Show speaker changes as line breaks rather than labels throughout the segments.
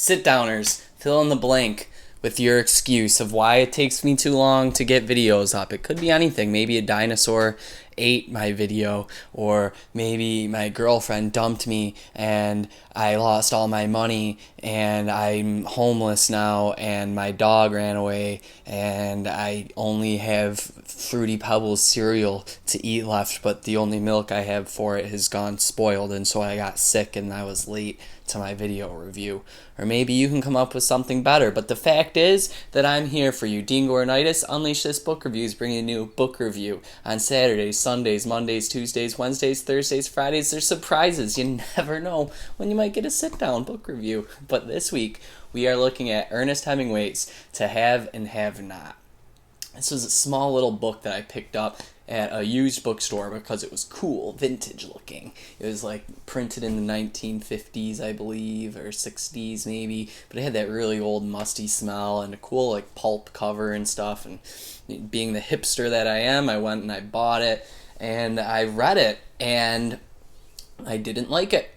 Sit-downers, fill in the blank with your excuse of why it takes me too long to get videos up. It could be anything. Maybe a dinosaur ate my video, or maybe my girlfriend dumped me and I lost all my money and I'm homeless now and my dog ran away and I only have Fruity Pebbles cereal to eat left, but the only milk I have for it has gone spoiled, and so I got sick and I was late to my video review. Or maybe you can come up with something better, but the fact is that I'm here for you. Dean Gornitis, Unleash This Book Review is bringing a new book review on Saturdays, Sundays, Mondays, Tuesdays, Wednesdays, Thursdays, Fridays. There's surprises. You never know when you might get a sit-down book review. But this week, we are looking at Ernest Hemingway's To Have and Have Not. This was a small little book that I picked up at a used bookstore because it was cool, vintage looking. It was like printed in the 1950s, I believe, or 60s maybe, but it had that really old musty smell and a cool like pulp cover and stuff. And being the hipster that I am, I went and I bought it and I read it and I didn't like it.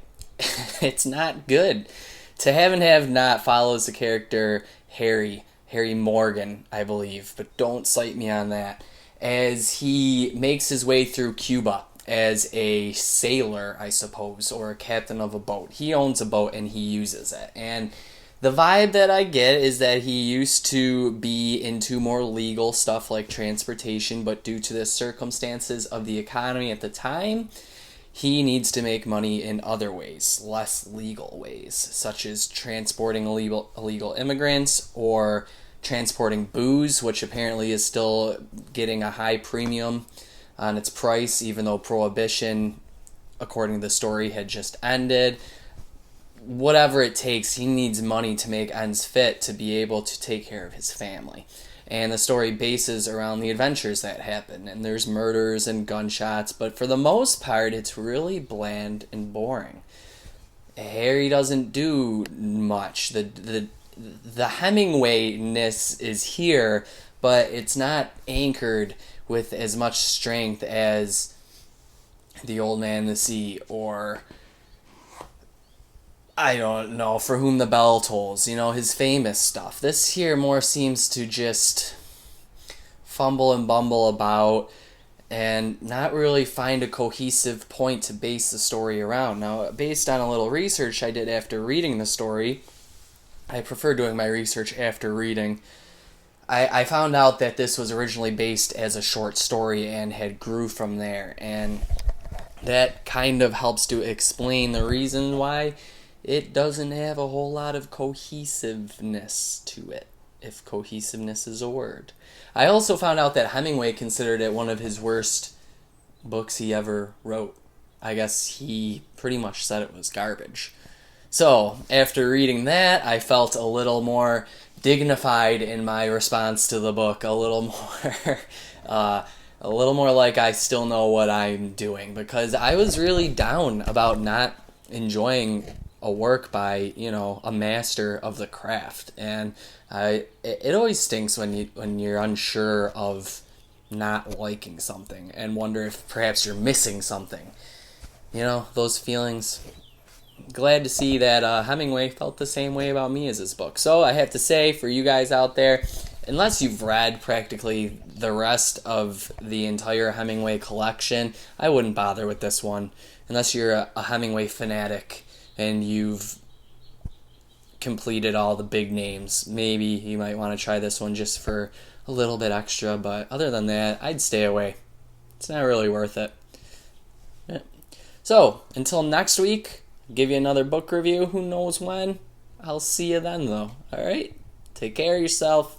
It's not good. To Have and Have Not follows the character Harry Morgan, I believe, but don't cite me on that, as he makes his way through Cuba as a sailor, I suppose, or a captain of a boat. He owns a boat and he uses it. And the vibe that I get is that he used to be into more legal stuff like transportation, but due to the circumstances of the economy at the time, he needs to make money in other ways, less legal ways, such as transporting illegal immigrants or transporting booze, which apparently is still getting a high premium on its price, even though Prohibition, according to the story, had just ended. Whatever it takes, he needs money to make ends fit to be able to take care of his family. And the story bases around the adventures that happen, and there's murders and gunshots, but for the most part, it's really bland and boring. Harry doesn't do much. The Hemingway-ness is here, but it's not anchored with as much strength as The Old Man and the Sea, or I don't know, For Whom the Bell Tolls, his famous stuff. This here more seems to just fumble and bumble about and not really find a cohesive point to base the story around. Now, based on a little research I did after reading the story, I prefer doing my research after reading. I found out that this was originally based as a short story and had grew from there, and that kind of helps to explain the reason why it doesn't have a whole lot of cohesiveness to it, if cohesiveness is a word. I also found out that Hemingway considered it one of his worst books he ever wrote. I guess he pretty much said it was garbage. So, after reading that, I felt a little more dignified in my response to the book, a little more like I still know what I'm doing, because I was really down about not enjoying a work by, a master of the craft. And it always stinks when you're unsure of not liking something and wonder if perhaps you're missing something. Those feelings. Glad to see that Hemingway felt the same way about me as his book. So I have to say, for you guys out there, unless you've read practically the rest of the entire Hemingway collection, I wouldn't bother with this one. Unless you're a Hemingway fanatic and you've completed all the big names, maybe you might want to try this one just for a little bit extra, but other than that, I'd stay away. It's not really worth it. Yeah. So, until next week, give you another book review. Who knows when? I'll see you then, though. All right? Take care of yourself.